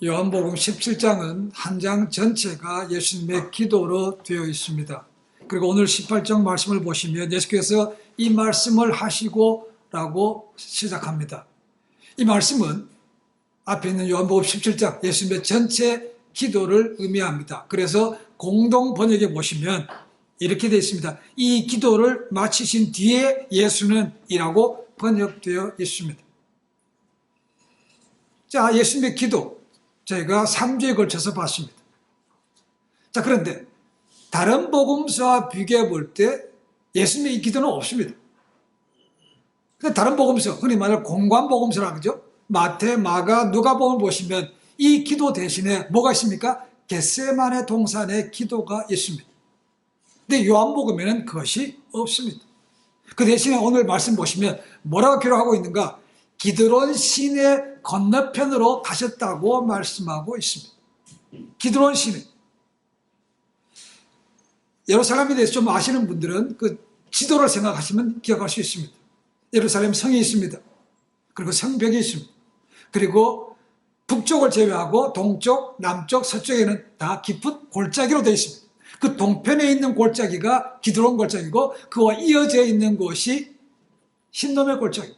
요한복음 17장은 한 장 전체가 예수님의 기도로 되어 있습니다. 그리고 오늘 18장 말씀을 보시면 예수께서 이 말씀을 하시고 라고 시작합니다. 이 말씀은 앞에 있는 요한복음 17장 예수님의 전체 기도를 의미합니다. 그래서 공동 번역에 보시면 이렇게 되어 있습니다. 이 기도를 마치신 뒤에 예수는 이라고 번역되어 있습니다. 자, 예수님의 기도 저희가 3주에 걸쳐서 봤습니다. 자, 그런데 다른 복음서와 비교해 볼 때 예수님의 이 기도는 없습니다. 근데 다른 복음서, 흔히 말하는 공관 복음서라 그러죠. 마태, 마가, 누가복음을 보시면 이 기도 대신에 뭐가 있습니까? 겟세마네 동산의 기도가 있습니다. 근데 요한복음에는 그것이 없습니다. 그 대신에 오늘 말씀 보시면 뭐라고 기록하고 있는가? 기드론 시내 건너편으로 가셨다고 말씀하고 있습니다. 기드론 시내. 예루살렘에 대해서 좀 아시는 분들은 그 지도를 생각하시면 기억할 수 있습니다. 예루살렘 성이 있습니다. 그리고 성벽이 있습니다. 그리고 북쪽을 제외하고 동쪽, 남쪽, 서쪽에는 다 깊은 골짜기로 되어 있습니다. 그 동편에 있는 골짜기가 기드론 골짜기고 그와 이어져 있는 곳이 힌놈의 골짜기.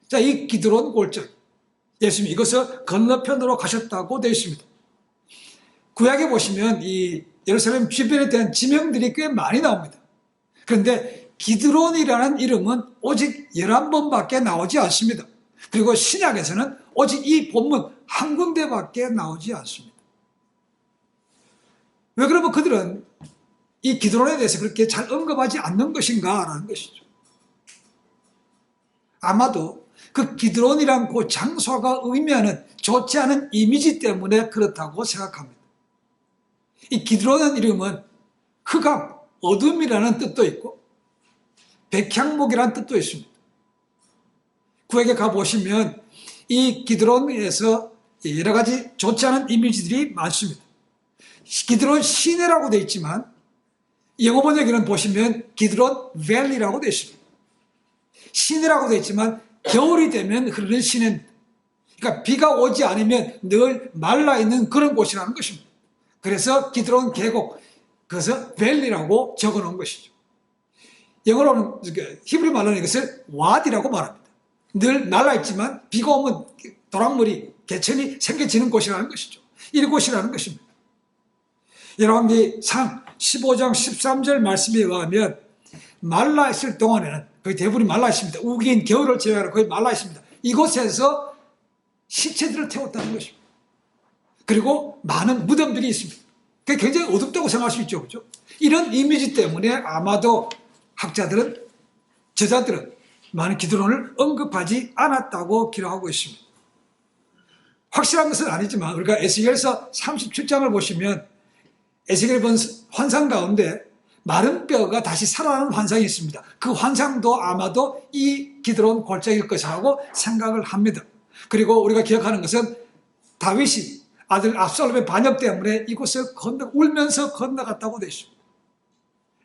자, 이 기드론 골짜기. 예수님이 이것을 건너편으로 가셨다고 되어 있습니다. 구약에 보시면 이 예루살렘 주변에 대한 지명들이 꽤 많이 나옵니다. 그런데 기드론이라는 이름은 오직 11번밖에 나오지 않습니다. 그리고 신약에서는 오직 이 본문 한 군데밖에 나오지 않습니다. 왜 그러면 그들은 이 기드론에 대해서 그렇게 잘 언급하지 않는 것인가 라는 것이죠. 아마도 그 기드론이란 그 장소가 의미하는 좋지 않은 이미지 때문에 그렇다고 생각합니다. 이 기드론의 이름은 흑암, 어둠이라는 뜻도 있고 백향목이라는 뜻도 있습니다. 구약에 가보시면 이 기드론에서 여러 가지 좋지 않은 이미지들이 많습니다. 기드론 시내라고 되어 있지만 영어 번역에는 보시면 기드론 밸리라고 되어 있습니다. 시내라고 되어 있지만 겨울이 되면 흐르는 시내입니다. 그러니까 비가 오지 않으면 늘 말라있는 그런 곳이라는 것입니다. 그래서 기드론 계곡, 그래서 밸리라고 적어놓은 것이죠. 영어로는 히브리 말로는 이것을 와디라고 말합니다. 늘 말라있지만 비가 오면 도랑물이, 개천이 생겨지는 곳이라는 것이죠. 이곳이라는 것입니다. 열왕기상 15장 13절 말씀에 의하면 말라있을 동안에는 거의 대부분이 말라있습니다. 우기인 겨울을 제외하고 거의 말라있습니다. 이곳에서 시체들을 태웠다는 것입니다. 그리고 많은 무덤들이 있습니다. 그게 굉장히 어둡다고 생각할 수 있죠. 그렇죠? 이런 이미지 때문에 아마도 학자들은, 저자들은 많은 기드론을 언급하지 않았다고 기록하고 있습니다. 확실한 것은 아니지만 우리가 에스겔서 37장을 보시면 에스겔이 본 환상 가운데 마른 뼈가 다시 살아나는 환상이 있습니다. 그 환상도 아마도 이 기드론 골짜기일 것이라고 생각을 합니다. 그리고 우리가 기억하는 것은 다윗이 아들 압살롬의 반역 때문에 이곳을 울면서 건너갔다고 되어 있습니다.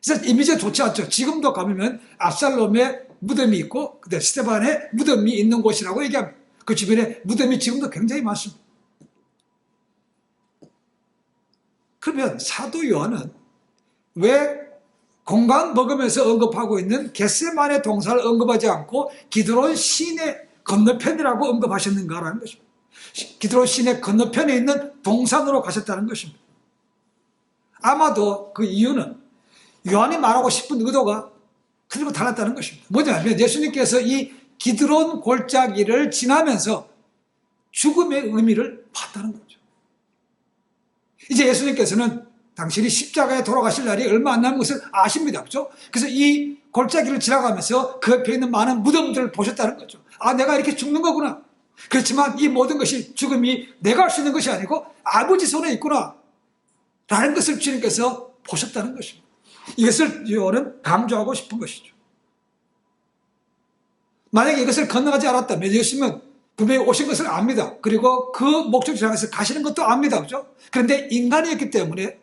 그래서 이미지가 좋지 않죠. 지금도 가면 압살롬의 무덤이 있고 스테반의 무덤이 있는 곳이라고 얘기합니다. 그 주변에 무덤이 지금도 굉장히 많습니다. 그러면 사도 요한은 왜 공간 먹으면서 언급하고 있는 겟세마네 동산을 언급하지 않고 기드론 시내 건너편이라고 언급하셨는가라는 것입니다. 기드론 시내 건너편에 있는 동산으로 가셨다는 것입니다. 아마도 그 이유는 요한이 말하고 싶은 의도가 그대로 달랐다는 것입니다. 뭐냐면 예수님께서 이 기드론 골짜기를 지나면서 죽음의 의미를 봤다는 거죠. 이제 예수님께서는 당신이 십자가에 돌아가실 날이 얼마 안 남은 것을 아십니다. 그렇죠? 그래서 이 골짜기를 지나가면서 그 옆에 있는 많은 무덤들을 보셨다는 거죠. 아, 내가 이렇게 죽는 거구나. 그렇지만 이 모든 것이, 죽음이 내가 할 수 있는 것이 아니고 아버지 손에 있구나 라는 것을 주님께서 보셨다는 것입니다. 이것을 요한은 강조하고 싶은 것이죠. 만약에 이것을 건너가지 않았다면 예수님은 분명히 오신 것을 압니다. 그리고 그 목적지 향해서 가시는 것도 압니다. 그죠? 그런데 인간이었기 때문에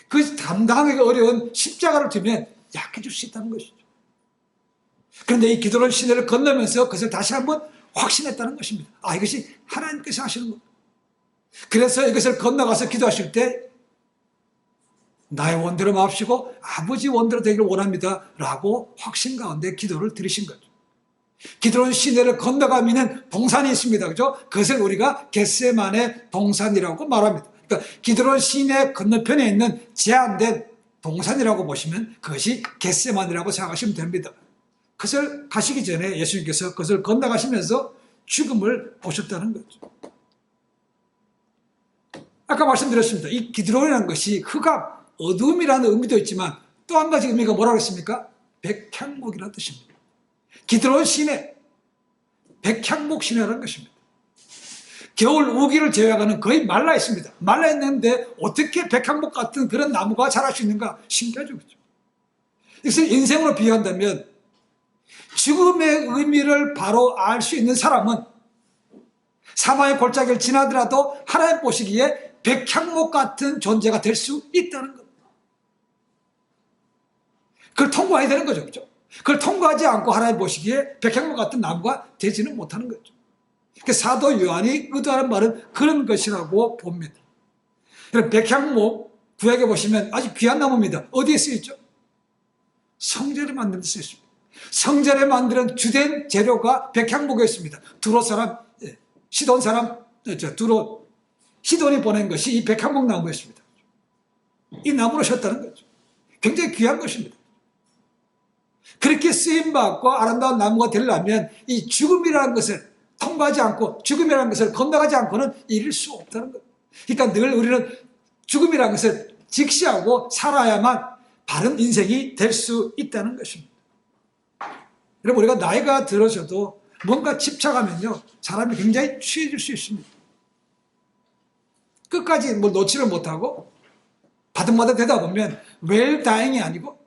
그 감당하기 어려운 십자가를 들면 약해질 수 있다는 것이죠. 그런데 이 기드론 시내를 건너면서 그것을 다시 한번 확신했다는 것입니다. 아, 이것이 하나님께서 하시는 것. 그래서 이것을 건너가서 기도하실 때 나의 원대로 마옵시고 아버지 원대로 되기를 원합니다 라고 확신 가운데 기도를 드리신 거죠. 기드론 시내를 건너가면 동산이 있습니다. 그죠? 그것을 우리가 겟세만의 동산이라고 말합니다. 그러니까 기드론 시내 건너편에 있는 제한된 동산이라고 보시면 그것이 겟세만이라고 생각하시면 됩니다. 그것을 가시기 전에 예수님께서 그것을 건너가시면서 죽음을 보셨다는 거죠. 아까 말씀드렸습니다. 이 기드론이라는 것이 흑암, 어둠이라는 의미도 있지만 또 한 가지 의미가 뭐라고 했습니까? 백향목이라는 뜻입니다. 기드론 시내, 백향목 시내라는 것입니다. 겨울 우기를 제외하고는 거의 말라 있습니다. 말라 있는데 어떻게 백향목 같은 그런 나무가 자랄 수 있는가? 신기하죠. 그렇죠? 이것을 인생으로 비유한다면 죽음의 의미를 바로 알 수 있는 사람은 사망의 골짜기를 지나더라도 하나님 보시기에 백향목 같은 존재가 될 수 있다는 겁니다. 그걸 통과해야 되는 거죠. 그렇죠? 그걸 통과하지 않고 하나님 보시기에 백향목 같은 나무가 되지는 못하는 거죠. 사도 요한이 의도하는 말은 그런 것이라고 봅니다. 백향목 구약에 보시면 아주 귀한 나무입니다. 어디에 쓰여있죠? 성전에 만드는 데 쓰여있습니다. 성전에 만드는 주된 재료가 백향목이었습니다. 두로 사람, 시돈 사람, 시돈이 보낸 것이 이 백향목 나무였습니다. 이 나무로 셨다는 거죠. 굉장히 귀한 것입니다. 그렇게 쓰임받고 아름다운 나무가 되려면 이 죽음이라는 것을 통과하지 않고 죽음이라는 것을 건너가지 않고는 이룰 수 없다는 것. 그러니까 늘 우리는 죽음이라는 것을 직시하고 살아야만 바른 인생이 될 수 있다는 것입니다. 여러분 우리가 나이가 들어서도 뭔가 집착하면요 사람이 굉장히 취해질 수 있습니다. 끝까지 뭐 놓지를 못하고 바득바득 되다 보면 웰다잉이 아니고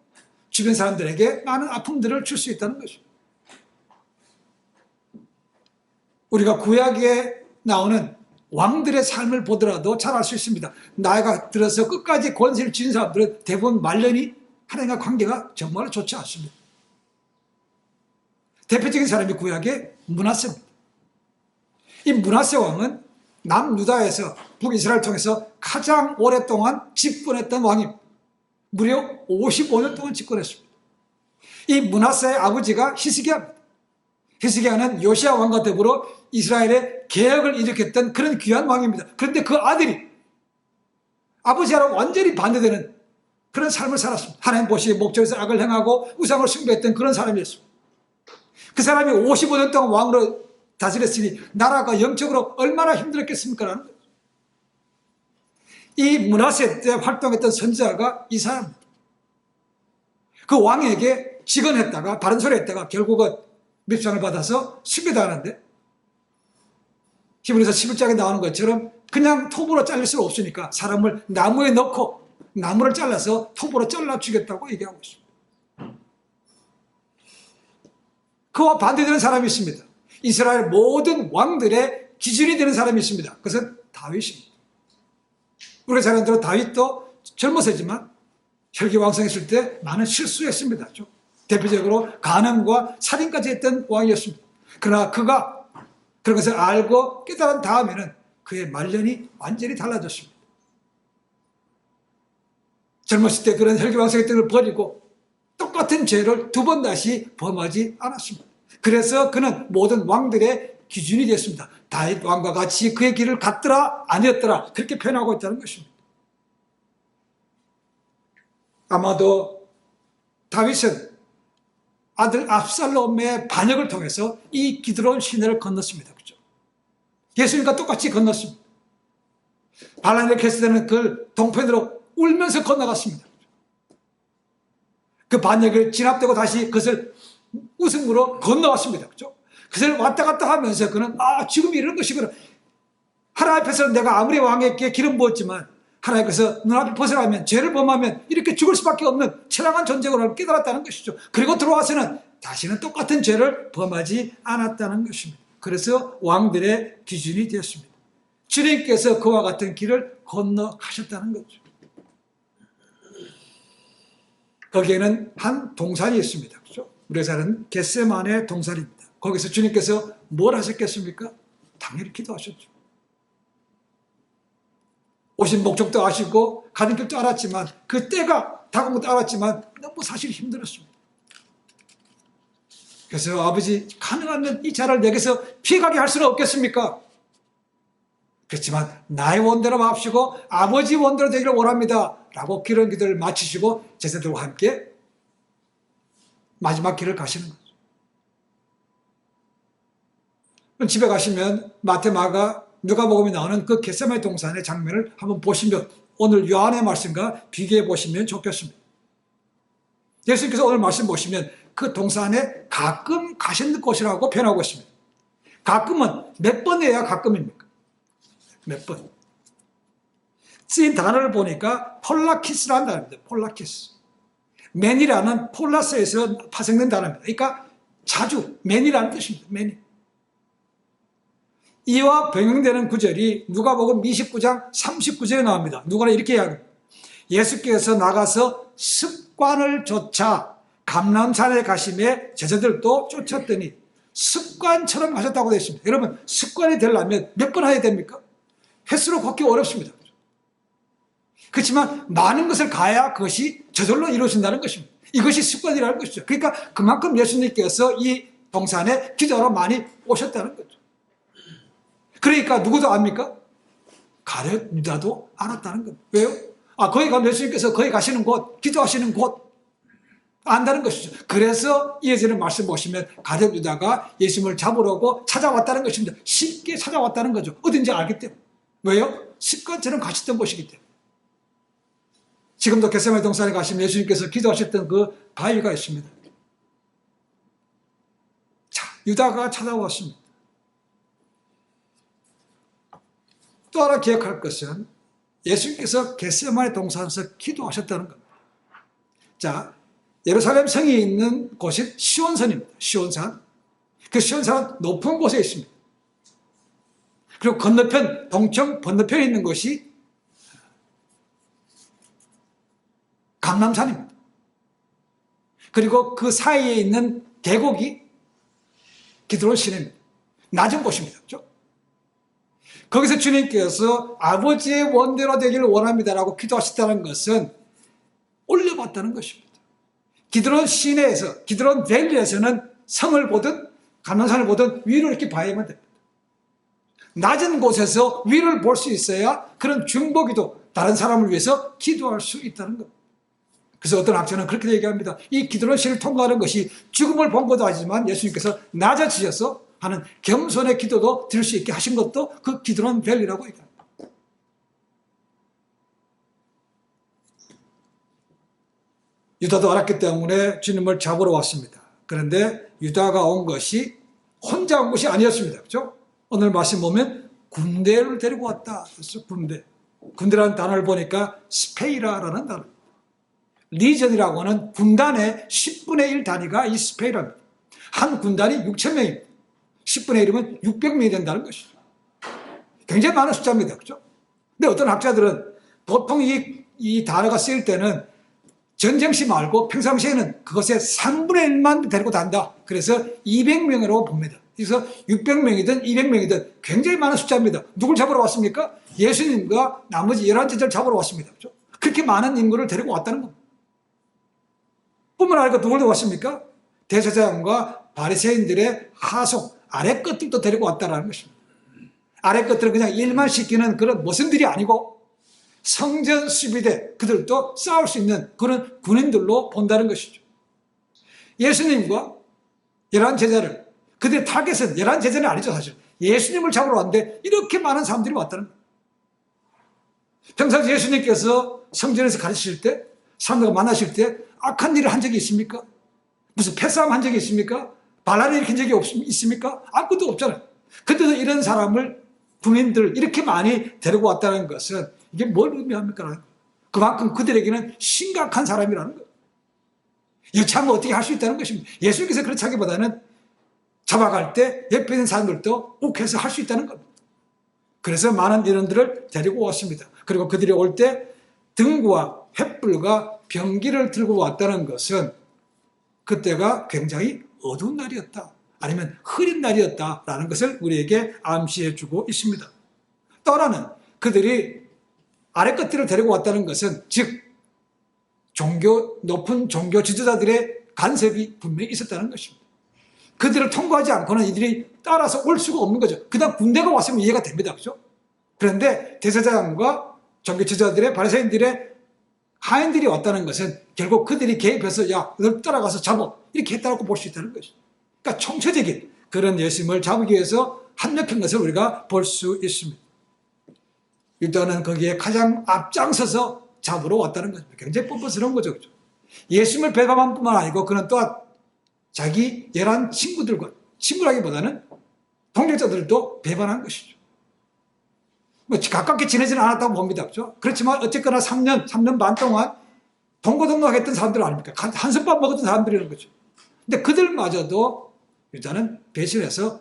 주변 사람들에게 많은 아픔들을 줄 수 있다는 것입니다. 우리가 구약에 나오는 왕들의 삶을 보더라도 잘 알 수 있습니다. 나이가 들어서 끝까지 권세를 쥐는 사람들은 대부분 말년이 하나님과 관계가 정말 좋지 않습니다. 대표적인 사람이 구약의 므낫세입니다. 이 므낫세 왕은 남유다에서 북이스라엘을 통해서 가장 오랫동안 집권했던 왕입니다. 무려 55년 동안 집권했습니다. 이 므낫세의 아버지가 히스기야입니다. 히스기야는 요시야 왕과 더불어 이스라엘의 개혁을 일으켰던 그런 귀한 왕입니다. 그런데 그 아들이 아버지와는 완전히 반대되는 그런 삶을 살았습니다. 하나님 보시기에 목적에서 악을 행하고 우상을 숭배했던 그런 사람이었습니다. 그 사람이 55년 동안 왕으로 다스렸으니 나라가 영적으로 얼마나 힘들었겠습니까? 라는 거죠. 이 므낫세 때 활동했던 선지자가 이사야입니다. 그 왕에게 직언했다가 바른 소리 했다가 결국은 밉상을 받아서 숭배당하는데 히브리서 11장에 나오는 것처럼 그냥 톱으로 잘릴 수 없으니까 사람을 나무에 넣고 나무를 잘라서 톱으로 잘라 주겠다고 얘기하고 있습니다. 그와 반대되는 사람이 있습니다. 이스라엘 모든 왕들의 기준이 되는 사람이 있습니다. 그것은 다윗입니다. 우리 사람들은 다윗도 젊었지만 혈기왕성했을 때 많은 실수했습니다. 대표적으로 간음과 살인까지 했던 왕이었습니다. 그러나 그가 그런 것을 알고 깨달은 다음에는 그의 말년이 완전히 달라졌습니다. 젊었을 때 그런 혈기왕성했던 걸 버리고 똑같은 죄를 두 번 다시 범하지 않았습니다. 그래서 그는 모든 왕들의 기준이 됐습니다. 다윗 왕과 같이 그의 길을 갔더라 아니었더라 그렇게 표현하고 있다는 것입니다. 아마도 다윗은 아들 압살롬의 반역을 통해서 이 기드론 시내를 건넜습니다. 그렇죠? 예수님과 똑같이 건넜습니다. 반란을 켰을 때는 그 동편으로 울면서 건너갔습니다. 그 반역을 진압되고 다시 그것을 웃음으로 건너왔습니다. 그렇죠? 그것을 왔다 갔다 하면서 그는 지금 이런 것이구나. 하나님 앞에서 내가 아무리 왕에게 기름 부었지만 하나님께서 눈앞에 벗어나면 죄를 범하면 이렇게 죽을 수밖에 없는 처량한 존재로 깨달았다는 것이죠. 그리고 들어와서는 다시는 똑같은 죄를 범하지 않았다는 것입니다. 그래서 왕들의 기준이 되었습니다. 주님께서 그와 같은 길을 건너가셨다는 거죠. 거기에는 한 동산이 있습니다. 그렇죠? 우리가 사는 겟세만의 동산입니다. 거기서 주님께서 뭘 하셨겠습니까? 당연히 기도하셨죠. 오신 목적도 아시고 가는 길도 알았지만 그 때가 다가온 것도 알았지만 너무 사실 힘들었습니다. 그래서 아버지, 가능하면 이 자를 내게서 피해가게 할 수는 없겠습니까? 그렇지만 나의 원대로 마옵시고 아버지 원대로 되기를 원합니다 라고 그런 기도를 마치시고 제자들과 함께 마지막 길을 가시는 거죠. 집에 가시면 마태, 마가, 누가복음에 나오는 그 겟세마네 동산의 장면을 한번 보시면 오늘 요한의 말씀과 비교해 보시면 좋겠습니다. 예수님께서 오늘 말씀 보시면 그 동산에 가끔 가시는 곳이라고 표현하고 있습니다. 가끔은 몇 번 해야 가끔입니까? 몇 번. 쓰인 단어를 보니까 폴라키스라는 단어입니다. 폴라키스. 맨이라는 폴라스에서 파생된 단어입니다. 그러니까 자주, 맨이라는 뜻입니다. 맨이. 이와 병행되는 구절이 누가복음 29장 39절에 나옵니다. 누가는 이렇게 이야기합니다. 예수께서 나가서 습관을 쫓아 감람산에 가심에 제자들도 쫓았더니 습관처럼 하셨다고 되어 있습니다. 여러분, 습관이 되려면 몇 번 해야 됩니까? 횟수로 걷기 어렵습니다. 그렇지만 많은 것을 가야 그것이 저절로 이루어진다는 것입니다. 이것이 습관이라는 것이죠. 그러니까 그만큼 예수님께서 이 동산에 기도하러 많이 오셨다는 거죠. 그러니까 누구도 압니까? 가룟 유다도 알았다는 겁니다. 왜요? 거기가 예수님께서 거기 가시는 곳, 기도하시는 곳 안다는 것이죠. 그래서 이어지는 말씀 보시면 가룟 유다가 예수님을 잡으려고 찾아왔다는 것입니다. 쉽게 찾아왔다는 거죠. 어딘지 알기 때문에. 왜요? 습관처럼 가셨던 곳이기 때문에. 지금도 겟세마네 동산에 가시면 예수님께서 기도하셨던 그 바위가 있습니다. 자, 유다가 찾아왔습니다. 또 하나 기억할 것은 예수님께서 겟세마네 동산에서 기도하셨다는 겁니다. 자, 예루살렘 성이 있는 곳이 시온산입니다. 시온산. 그 시온산은 높은 곳에 있습니다. 그리고 건너편, 동청 건너편에 있는 곳이 감람산입니다. 그리고 그 사이에 있는 계곡이 기드론 시내입니다. 낮은 곳입니다. 그렇죠? 거기서 주님께서 아버지의 원대로 되기를 원합니다라고 기도하셨다는 것은 올려봤다는 것입니다. 기드론 시내에서, 기드론 밸리에서는 성을 보든 감람산을 보든 위로 이렇게 봐야만 됩니다. 낮은 곳에서 위를 볼 수 있어야 그런 중보기도, 다른 사람을 위해서 기도할 수 있다는 겁니다. 그래서 어떤 학자는 그렇게 얘기합니다. 이 기드론 시를 통과하는 것이 죽음을 본 것도 아니지만 예수님께서 낮아지셔서 하는 겸손의 기도도 드릴 수 있게 하신 것도 그 기드론 밸리라고 얘기합니다. 유다도 알았기 때문에 주님을 잡으러 왔습니다. 그런데 유다가 온 것이 혼자 온 것이 아니었습니다. 그렇죠? 오늘 말씀 보면 군대를 데리고 왔다. 그래서 군대. 군대라는 단어를 보니까 스페이라라는 단어. 리전이라고 하는 군단의 10분의 1 단위가 이 스페이라입니다. 한 군단이 6,000명입니다. 10분의 1이면 600명이 된다는 것이죠. 굉장히 많은 숫자입니다. 그렇죠? 근데 어떤 학자들은 보통 이 단어가 쓰일 때는 전쟁시 말고 평상시에는 그것의 3분의 1만 데리고 단다. 그래서 200명으로 봅니다. 그래서 600명이든 200명이든 굉장히 많은 숫자입니다. 누굴 잡으러 왔습니까? 예수님과 나머지 11제자를 잡으러 왔습니다. 그렇죠? 그렇게 많은 인구를 데리고 왔다는 겁니다. 뿐만 아니라 누굴 왔습니까? 대제사장과 바리새인들의 하속, 아래 것들도 데리고 왔다는 것입니다. 아래 것들은 그냥 일만 시키는 그런 모순들이 아니고 성전 수비대, 그들도 싸울 수 있는 그런 군인들로 본다는 것이죠. 예수님과 11제자를, 그들의 타겟은 11제자는 아니죠, 사실. 예수님을 잡으러 왔는데 이렇게 많은 사람들이 왔다는 거예요. 평상시 예수님께서 성전에서 가르치실 때, 사람들과 만나실 때 악한 일을 한 적이 있습니까? 무슨 패싸움 한 적이 있습니까? 반란을 일으킨 적이 있습니까? 아무것도 없잖아요. 그때도 이런 사람을, 군인들 이렇게 많이 데리고 왔다는 것은 이게 뭘 의미합니까? 그만큼 그들에게는 심각한 사람이라는 거예요. 여차하면 어떻게 할 수 있다는 것입니다. 예수님께서 그렇지 하기보다는 잡아갈 때 옆에 있는 사람들도 욱해서 할 수 있다는 겁니다. 그래서 많은 인원들을 데리고 왔습니다. 그리고 그들이 올 때 등과 횃불과 병기를 들고 왔다는 것은 그때가 굉장히 어두운 날이었다, 아니면 흐린 날이었다라는 것을 우리에게 암시해 주고 있습니다. 또 하나는 그들이 아래 것들을 데리고 왔다는 것은 즉 높은 종교 지도자들의 간섭이 분명히 있었다는 것입니다. 그들을 통과하지 않고는 이들이 따라서 올 수가 없는 거죠. 그다음 군대가 왔으면 이해가 됩니다. 그죠? 그런데 대제사장과 종교 지도자들의 바리새인들의 하인들이 왔다는 것은 결국 그들이 개입해서 야, 널 따라가서 잡아 이렇게 했다고 볼 수 있다는 것이죠. 그러니까 총체적인 그런 예수님을 잡기 위해서 합력한 것을 우리가 볼 수 있습니다. 유다는 거기에 가장 앞장서서 잡으러 왔다는 것입니다. 굉장히 뻔뻔스러운 거죠. 그죠? 예수님을 배반한 뿐만 아니고 그는 또한 자기 11 친구들과 친구라기보다는 동력자들도 배반한 것이죠. 뭐 가깝게 지내지는 않았다고 봅니다. 그렇죠? 그렇지만 어쨌거나 3년 반 동안 동고동락했던 사람들 아닙니까? 한솥밥 먹었던 사람들이라는 거죠. 근데 그들마저도 유다는 배신해서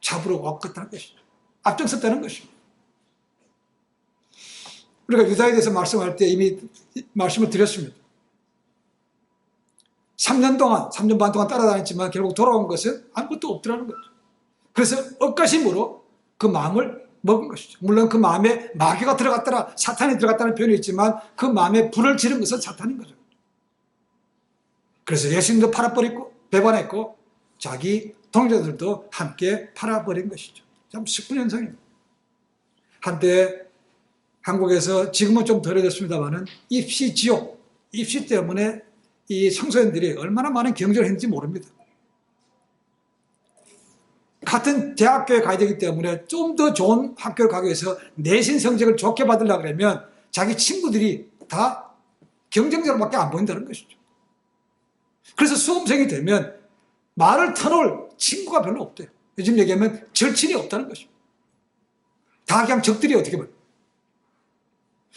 잡으러 왔다는 것이죠. 앞장섰다는 것입니다. 우리가 유다에 대해서 말씀할 때 이미 말씀을 드렸습니다. 3년 반 동안 따라다녔지만 결국 돌아온 것은 아무것도 없더라는 거죠. 그래서 억가심으로 그 마음을 먹은 것이죠. 물론 그 마음에 마귀가 들어갔더라, 사탄이 들어갔다는 표현이 있지만 그 마음에 불을 지른 것은 사탄인 거죠. 그래서 예수님도 팔아버리고 배반했고 자기 동료들도 함께 팔아버린 것이죠. 참 슬픈 현상입니다. 한때 한국에서 지금은 좀 덜해졌습니다만은 입시 지옥, 입시 때문에 이 청소년들이 얼마나 많은 경쟁을 했는지 모릅니다. 같은 대학교에 가야 되기 때문에 좀 더 좋은 학교를 가기 위해서 내신 성적을 좋게 받으려고 그러면 자기 친구들이 다 경쟁자로밖에 안 보인다는 것이죠. 그래서 수험생이 되면 말을 터놓을 친구가 별로 없대요. 요즘 얘기하면 절친이 없다는 것입니다. 다 그냥 적들이 어떻게 보면.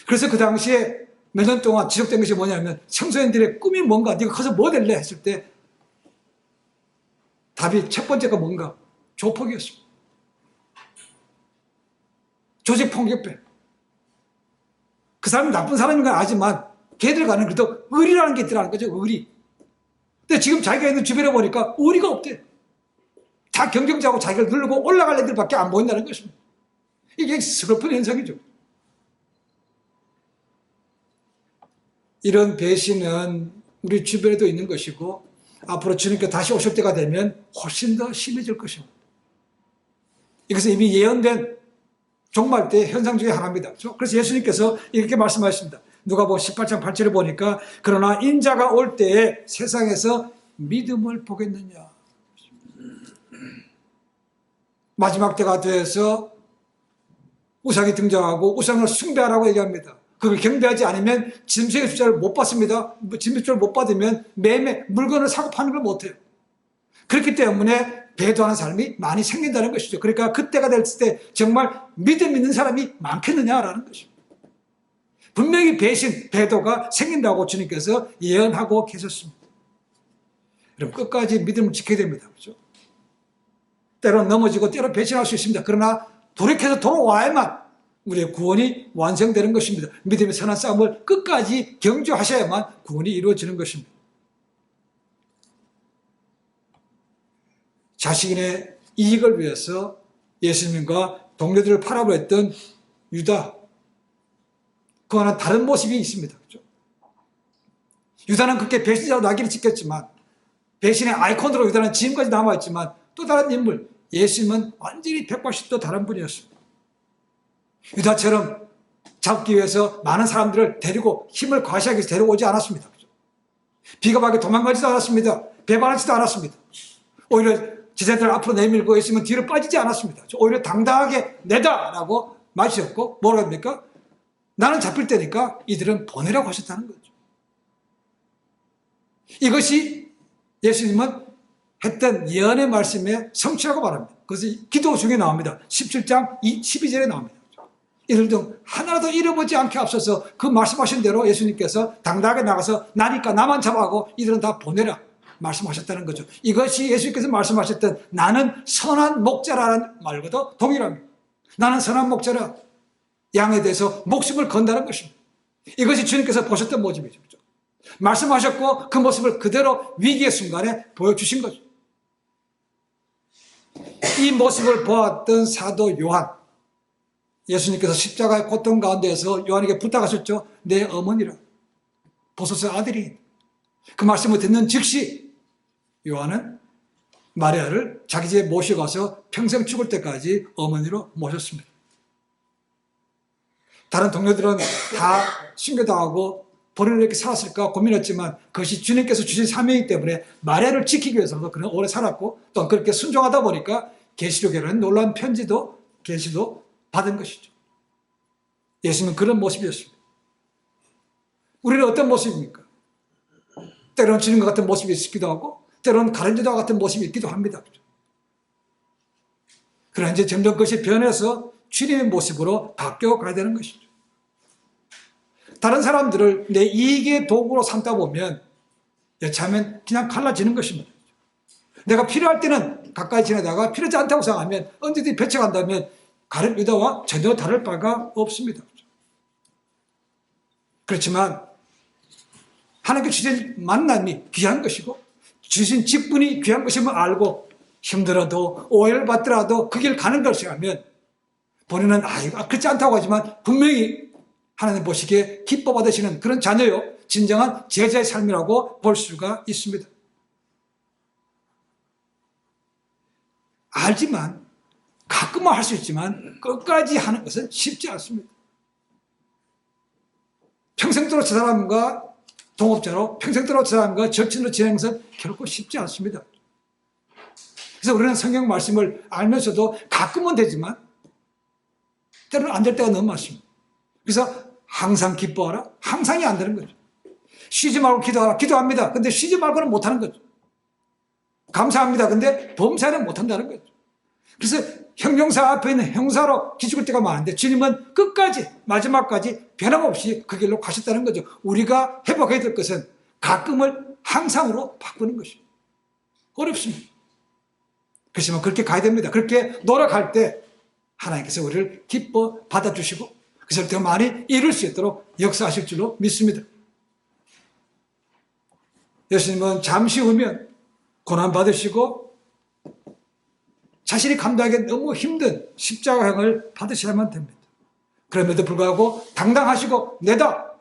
그래서 그 당시에 몇 년 동안 지적된 것이 뭐냐면 청소년들의 꿈이 뭔가 네가 커서 뭐 될래 했을 때 답이 첫 번째가 뭔가 조폭이었습니다. 조직 폭력배. 그 사람이 나쁜 사람인 건 알지만 걔들 가는 그래도 의리라는 게 있더라는 거죠. 의리. 근데 지금 자기가 있는 주변에 보니까 의리가 없대. 다 경쟁자하고 자기를 누르고 올라갈 애들밖에 안 보인다는 것입니다. 이게 슬픈 현상이죠. 이런 배신은 우리 주변에도 있는 것이고 앞으로 주님께 다시 오실 때가 되면 훨씬 더 심해질 것입니다. 이것은 이미 예언된 종말 때 현상 중에 하나입니다. 그래서 예수님께서 이렇게 말씀하십니다. 누가복음 18장 8절에 보니까 그러나 인자가 올 때에 세상에서 믿음을 보겠느냐. 마지막 때가 돼서 우상이 등장하고 우상을 숭배하라고 얘기합니다. 그걸 경배하지 않으면 짐승의 숫자를 못 받습니다. 짐승의 숫자를 못 받으면 매매, 물건을 사고 파는 걸 못해요. 그렇기 때문에 배도하는 사람이 많이 생긴다는 것이죠. 그러니까 그때가 될 때 정말 믿음 있는 사람이 많겠느냐라는 것입니다. 분명히 배신, 배도가 생긴다고 주님께서 예언하고 계셨습니다. 그럼 끝까지 믿음을 지켜야 됩니다. 그렇죠? 때로 넘어지고 때로 배신할 수 있습니다. 그러나 돌이켜서 돌아와야만 우리의 구원이 완성되는 것입니다. 믿음의 선한 싸움을 끝까지 경주하셔야만 구원이 이루어지는 것입니다. 자신의 이익을 위해서 예수님과 동료들을 팔아버렸던 유다, 그와는 다른 모습이 있습니다. 그렇죠? 유다는 그렇게 배신자로 나기를 지켰지만 배신의 아이콘으로 유다는 지금까지 남아있지만 또 다른 인물, 예수님은 완전히 180도 다른 분이었습니다. 유다처럼 잡기 위해서 많은 사람들을 데리고 힘을 과시하기 위해서 데려오지 않았습니다. 비겁하게 도망가지도 않았습니다. 배반하지도 않았습니다. 오히려 제자들을 앞으로 내밀고 있으면 뒤로 빠지지 않았습니다. 오히려 당당하게 내다라고 말씀하셨고 뭐라고 합니까? 나는 잡힐 때니까 이들은 보내라고 하셨다는 거죠. 이것이 예수님은 했던 예언의 말씀의 성취라고 말합니다. 그것이 기도 중에 나옵니다. 17장 12절에 나옵니다. 이들 중 하나라도 잃어보지 않게 앞서서 그 말씀하신 대로 예수님께서 당당하게 나가서 나니까 나만 잡아가고 이들은 다 보내라 말씀하셨다는 거죠. 이것이 예수님께서 말씀하셨던 나는 선한 목자라는 말과도 동일합니다. 나는 선한 목자라, 양에 대해서 목숨을 건다는 것입니다. 이것이 주님께서 보셨던 모습이죠. 말씀하셨고 그 모습을 그대로 위기의 순간에 보여주신 거죠. 이 모습을 보았던 사도 요한, 예수님께서 십자가의 고통 가운데에서 요한에게 부탁하셨죠. 내 어머니라, 보소서 아들이. 그 말씀을 듣는 즉시 요한은 마리아를 자기 집에 모셔가서 평생 죽을 때까지 어머니로 모셨습니다. 다른 동료들은 다 순교당하고 본인을 이렇게 살았을까 고민했지만 그것이 주님께서 주신 사명이기 때문에 마리아를 지키기 위해서도 그는 오래 살았고 또 그렇게 순종하다 보니까 계시록에는 놀라운 편지도 계시도 받은 것이죠. 예수님은 그런 모습이었습니다. 우리는 어떤 모습입니까? 때로는 주님과 같은 모습이 있기도 하고 때로는 다른 자와 같은 모습이 있기도 합니다. 그러나 이제 점점 그것이 변해서 주님의 모습으로 바뀌어가야 되는 것이죠. 다른 사람들을 내 이익의 도구로 삼다 보면 여차하면 그냥 갈라지는 것입니다. 내가 필요할 때는 가까이 지내다가 필요하지 않다고 생각하면 언제든지 배척한다면 가룟 유다와 전혀 다를 바가 없습니다. 그렇지만 하나님께 주신 만남이 귀한 것이고 주신 직분이 귀한 것임을 알고 힘들어도 오해를 받더라도 그 길 가는 것을 하면 본인은 그렇지 않다고 하지만 분명히 하나님 보시기에 기뻐 받으시는 그런 자녀요, 진정한 제자의 삶이라고 볼 수가 있습니다. 알지만 가끔은 할 수 있지만 끝까지 하는 것은 쉽지 않습니다. 평생도록 저 사람과 동업자로 평생도록 저 사람과 절친으로 지내는 것은 결코 쉽지 않습니다. 그래서 우리는 성경 말씀을 알면서도 가끔은 되지만 때로는 안 될 때가 너무 많습니다. 그래서 항상 기뻐하라? 항상이 안 되는 거죠. 쉬지 말고 기도하라? 기도합니다. 근데 쉬지 말고는 못하는 거죠. 감사합니다. 근데 범사는 못한다는 거죠. 그래서 형용사 앞에 있는 형사로 기죽을 때가 많은데 주님은 끝까지 마지막까지 변함없이 그 길로 가셨다는 거죠. 우리가 회복해야 될 것은 가끔을 항상으로 바꾸는 것입니다. 어렵습니다. 그렇지만 그렇게 가야 됩니다. 그렇게 노력할 때 하나님께서 우리를 기뻐 받아주시고 그래서 더 많이 이룰 수 있도록 역사하실 줄로 믿습니다. 예수님은 잠시 후면 고난받으시고 자신이 감당하기 너무 힘든 십자가형을 받으셔야만 됩니다. 그럼에도 불구하고 당당하시고 내다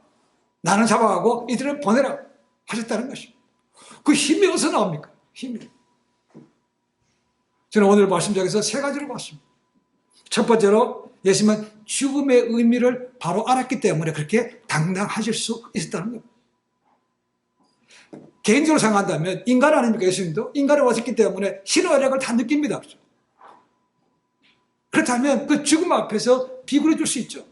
나는 잡아가고 이들을 보내라 하셨다는 것입니다. 그 힘이 어디서 나옵니까? 힘이. 저는 오늘 말씀 중에서 세 가지를 봤습니다. 첫 번째로 예수님은 죽음의 의미를 바로 알았기 때문에 그렇게 당당하실 수 있었다는 겁니다. 개인적으로 생각한다면 인간 아닙니까? 예수님도 인간이 오셨기 때문에 신호력을 다 느낍니다. 그렇다면 그 죽음 앞에서 비굴해 줄 수 있죠.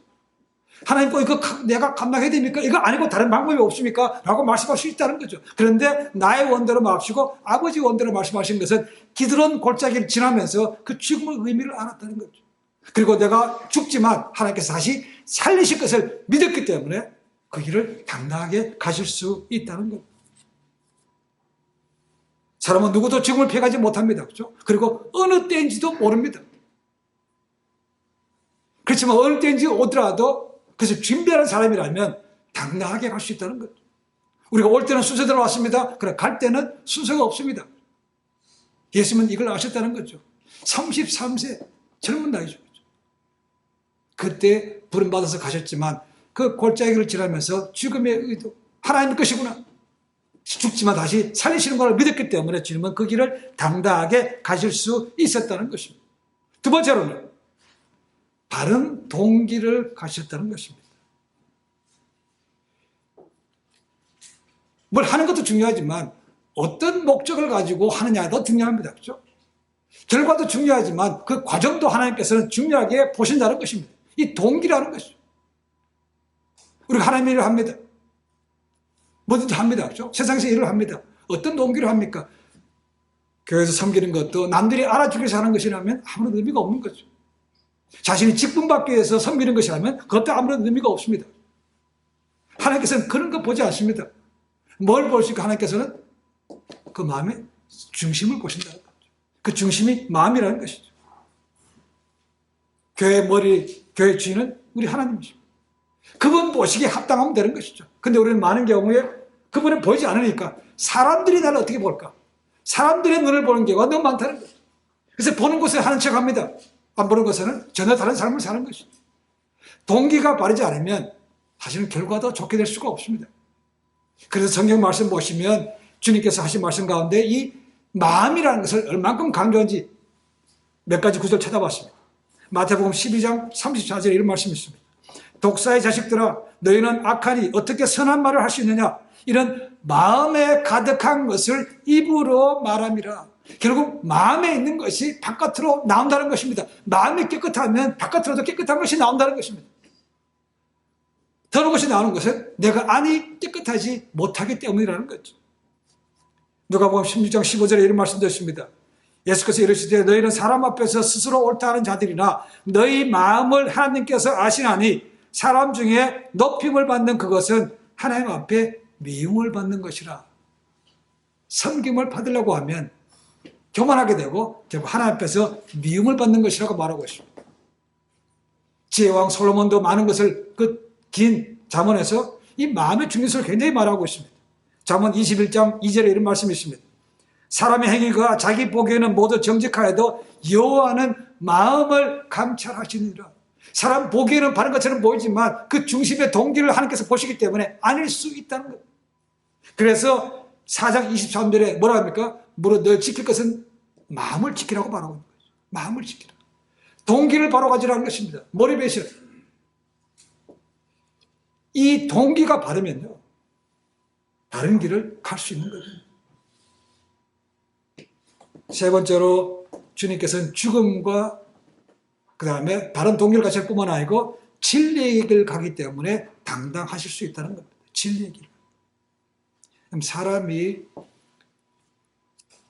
하나님 거 이거 내가 감당해야 됩니까? 이거 아니고 다른 방법이 없습니까? 라고 말씀할 수 있다는 거죠. 그런데 나의 원대로 마시고 아버지 원대로 말씀하신 것은 기드론 골짜기를 지나면서 그 죽음의 의미를 알았다는 거죠. 그리고 내가 죽지만 하나님께서 다시 살리실 것을 믿었기 때문에 그 길을 당당하게 가실 수 있다는 거죠. 사람은 누구도 죽음을 피해가지 못합니다. 그렇죠? 그리고 어느 때인지도 모릅니다. 그렇지만 어느 때인지 오더라도 그래서 준비하는 사람이라면 당당하게 갈 수 있다는 거죠. 우리가 올 때는 순서대로 왔습니다. 그러나 갈 때는 순서가 없습니다. 예수님은 이걸 아셨다는 거죠. 33세 젊은 나이죠. 그때 부름받아서 가셨지만 그 골짜기를 지나면서 죽음의 의도 하나님의 것이구나. 죽지만 다시 살리시는 걸 믿었기 때문에 주님은 그 길을 당당하게 가실 수 있었다는 것입니다. 두 번째로는 바른 동기를 가셨다는 것입니다. 뭘 하는 것도 중요하지만 어떤 목적을 가지고 하느냐도 중요합니다. 그렇죠? 결과도 중요하지만 그 과정도 하나님께서는 중요하게 보신다는 것입니다. 이 동기라는 것이죠. 우리가 하나님의 일을 합니다. 뭐든지 합니다. 그렇죠? 세상에서 일을 합니다. 어떤 동기로 합니까? 교회에서 섬기는 것도 남들이 알아주기 위해서 하는 것이라면 아무런 의미가 없는 거죠. 자신이 직분 받기 위해서 섬기는 것이라면 그것도 아무런 의미가 없습니다. 하나님께서는 그런 거 보지 않습니다. 뭘 보실까? 하나님께서는 그 마음의 중심을 보신다는 거죠. 그 중심이 마음이라는 것이죠. 교회 머리, 교회 주인은 우리 하나님이십니다. 그분 보시기에 합당하면 되는 것이죠. 근데 우리는 많은 경우에 그분은 보이지 않으니까 사람들이 나를 어떻게 볼까? 사람들의 눈을 보는 경우가 너무 많다는 거죠. 그래서 보는 곳에 하는 척 합니다. 안 보는 곳에는 전혀 다른 삶을 사는 것이죠. 동기가 바르지 않으면 사실은 결과도 좋게 될 수가 없습니다. 그래서 성경 말씀 보시면 주님께서 하신 말씀 가운데 이 마음이라는 것을 얼만큼 강조한지 몇 가지 구절 찾아봤습니다. 마태복음 12장 34절에 이런 말씀이 있습니다. 독사의 자식들아, 너희는 악하니 어떻게 선한 말을 할 수 있느냐? 이런 마음에 가득한 것을 입으로 말함이라. 결국 마음에 있는 것이 바깥으로 나온다는 것입니다. 마음이 깨끗하면 바깥으로도 깨끗한 것이 나온다는 것입니다. 더러운 것이 나오는 것은 내가 안이 깨끗하지 못하기 때문이라는 거죠. 누가복음 16장 15절에 이런 말씀도 있습니다. 예수께서 이르시되 너희는 사람 앞에서 스스로 옳다 하는 자들이나 너희 마음을 하나님께서 아시나니 사람 중에 높임을 받는 그것은 하나님 앞에 미움을 받는 것이라. 섬김을 받으려고 하면 교만하게 되고 결국 하나님 앞에서 미움을 받는 것이라고 말하고 있습니다. 지혜왕 솔로몬도 많은 것을 그 긴 잠언에서 이 마음의 중요성을 굉장히 말하고 있습니다. 잠언 21장 2절에 이런 말씀이 있습니다. 사람의 행위가 자기 보기에는 모두 정직하여도 여호와는 마음을 감찰하시느니라. 사람 보기에는 바른 것처럼 보이지만 그 중심의 동기를 하나님께서 보시기 때문에 아닐 수 있다는 것. 그래서 4장 23절에 뭐라 합니까? 무릇 널 지킬 것은 마음을 지키라고 말하고 있는 거죠. 마음을 지키라. 동기를 바로 가지라는 것입니다. 모리베이션. 이 동기가 바르면요, 다른 길을 갈 수 있는 거죠. 세 번째로 주님께서는 죽음과 그 다음에 다른 동기를 가실 뿐만 아니고 진리의 길을 가기 때문에 당당하실 수 있다는 겁니다. 진리의 길. 그럼 사람이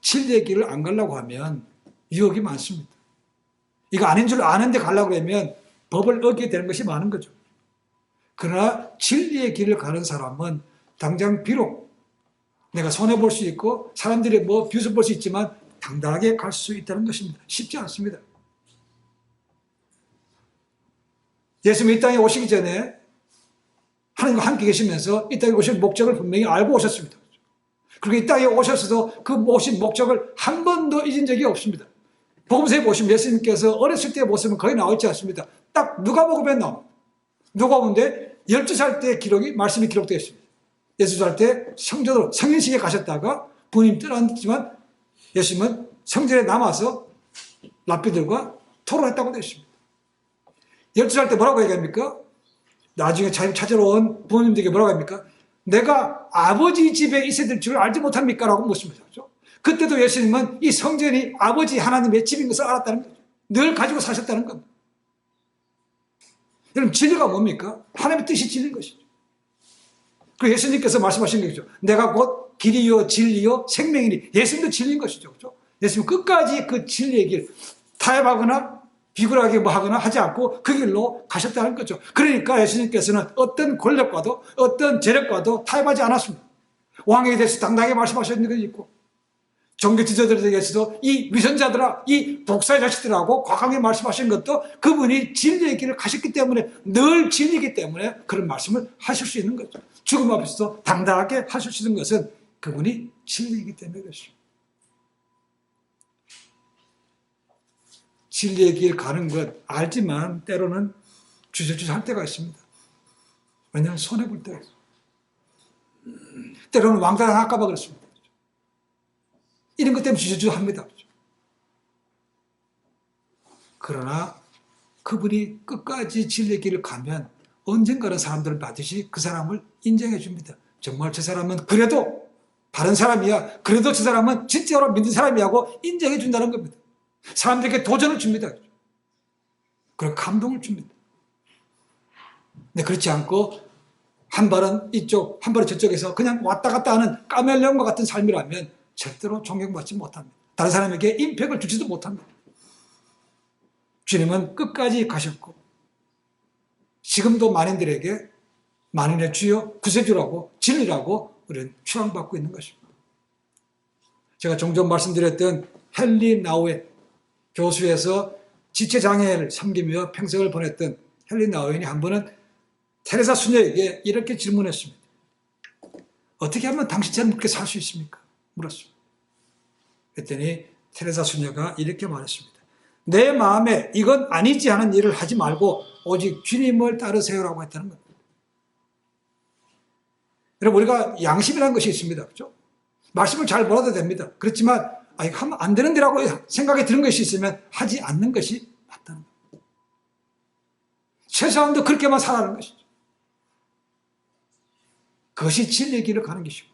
진리의 길을 안 가려고 하면 유혹이 많습니다. 이거 아닌 줄 아는데 가려고 그러면 법을 어기게 되는 것이 많은 거죠. 그러나 진리의 길을 가는 사람은 당장 비록 내가 손해볼 수 있고 사람들이 뭐 비웃어 볼 수 있지만 당당하게 갈 수 있다는 것입니다. 쉽지 않습니다. 예수님이 이 땅에 오시기 전에 하나님과 함께 계시면서 이 땅에 오신 목적을 분명히 알고 오셨습니다. 그리고 이 땅에 오셨어도 그 오신 목적을 한 번도 잊은 적이 없습니다. 복음서에 보시면 예수님께서 어렸을 때의 모습은 거의 나와 있지 않습니다. 딱 누가복음에 나옵니다. 누가복음인데 12살 때 기록이 말씀이 기록되어 있습니다. 12살 때 성전으로 성인식에 가셨다가 부모님 떠났지만 예수님은 성전에 남아서 랍비들과 토론했다고 되어 있습니다. 12살 때 뭐라고 얘기합니까? 나중에 자기 찾으러 온 부모님들에게 뭐라고 합니까? 내가 아버지 집에 있어야 될 줄 알지 못합니까? 라고 묻습니다. 그렇죠? 그때도 예수님은 이 성전이 아버지 하나님의 집인 것을 알았다는 거죠. 늘 가지고 사셨다는 겁니다. 여러분, 진리가 뭡니까? 하나님의 뜻이 진리인 것이죠. 그 예수님께서 말씀하신 거죠. 내가 곧 길이요 진리요 생명이니. 예수님도 진리인 것이죠. 그렇죠? 예수님 끝까지 그 진리의 길 타협하거나 비굴하게 뭐 하거나 하지 않고 그 길로 가셨다는 거죠. 그러니까 예수님께서는 어떤 권력과도 어떤 재력과도 타협하지 않았습니다. 왕에 대해서 당당하게 말씀하셨는 것이 있고 종교 지도자들에 대해서도 이 위선자들아, 이 독사의 자식들하고 과감하게 말씀하신 것도 그분이 진리의 길을 가셨기 때문에 늘 진리이기 때문에 그런 말씀을 하실 수 있는 거죠. 죽음 앞에서도 당당하게 하실 수 있는 것은 그분이 진리이기 때문에 그렇습니다. 진리의 길 가는 것 알지만 때로는 주저주저 할 때가 있습니다. 왜냐하면 손해볼 때가 있어요. 때로는 왕따당할까 봐 그렇습니다. 이런 것 때문에 주저주저 합니다. 그러나 그분이 끝까지 진리의 길을 가면 언젠가는 사람들을 받으시 그 사람을 인정해 줍니다. 정말 저 사람은 그래도 다른 사람이야. 그래도 저 사람은 진짜로 믿는 사람이야 하고 인정해 준다는 겁니다. 사람들에게 도전을 줍니다. 그리고 감동을 줍니다. 근데 그렇지 않고 한 발은 이쪽, 한 발은 저쪽에서 그냥 왔다 갔다 하는 까멜레온과 같은 삶이라면 절대로 존경받지 못합니다. 다른 사람에게 임팩을 주지도 못합니다. 주님은 끝까지 가셨고 지금도 만인들에게 만인의 주여 구세주라고 진리라고 우리는 추앙받고 있는 것입니다. 제가 종종 말씀드렸던 헨리 나우엔 교수에서 지체장애를 섬기며 평생을 보냈던 헨리 나우엔이 한 번은 테레사 수녀에게 이렇게 질문했습니다. 어떻게 하면 당신처럼 그렇게 살 수 있습니까? 물었습니다. 그랬더니 테레사 수녀가 이렇게 말했습니다. 내 마음에 이건 아니지 하는 일을 하지 말고 오직 주님을 따르세요라고 했다는 겁니다. 여러분, 우리가 양심이라는 것이 있습니다. 그렇죠? 말씀을 잘 몰라도 됩니다. 그렇지만 이거 하면 안 되는데라고 생각이 드는 것이 있으면 하지 않는 것이 맞다는 겁니다. 최소한도 그렇게만 살아가는 것이죠. 그것이 진리의 길을 가는 것이고,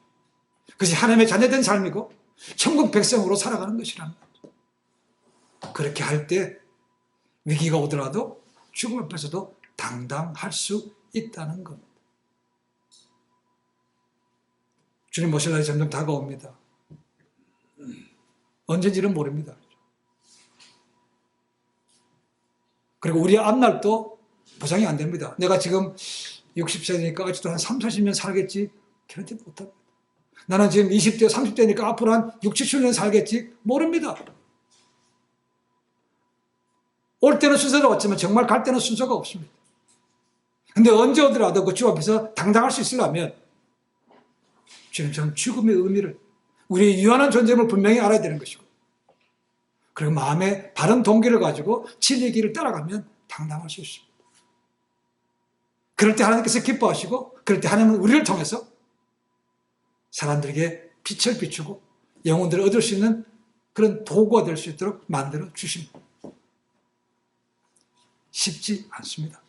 그것이 하나님의 자녀된 삶이고 천국 백성으로 살아가는 것이라는 거죠. 그렇게 할 때 위기가 오더라도 죽음 앞에서도 당당할 수 있다는 겁니다. 주님 모실 날이 점점 다가옵니다. 언제인지는 모릅니다. 그리고 우리의 앞날도 보장이 안 됩니다. 내가 지금 60세니까 아직도 한 3, 40년 살겠지? 그렇지 못합니다. 나는 지금 20대, 30대니까 앞으로 한 6, 70년 살겠지? 모릅니다. 올 때는 순서가 왔지만 정말 갈 때는 순서가 없습니다. 근데 언제 오더라도 그 주 앞에서 당당할 수 있으려면 주님처럼 죽음의 의미를, 우리의 유한한 존재임을 분명히 알아야 되는 것이고, 그리고 마음에 바른 동기를 가지고 진리의 길을 따라가면 당당할 수 있습니다. 그럴 때 하나님께서 기뻐하시고, 그럴 때 하나님은 우리를 통해서 사람들에게 빛을 비추고 영혼들을 얻을 수 있는 그런 도구가 될 수 있도록 만들어 주십니다. 쉽지 않습니다.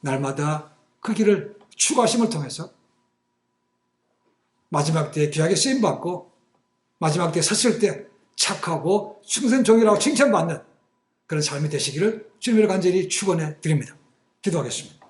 날마다 그 길을 추구하심을 통해서 마지막 때에 귀하게 쓰임받고 마지막 때에 섰을 때 착하고 충성 종이라고 칭찬받는 그런 삶이 되시기를 주님으로 간절히 축원해 드립니다. 기도하겠습니다.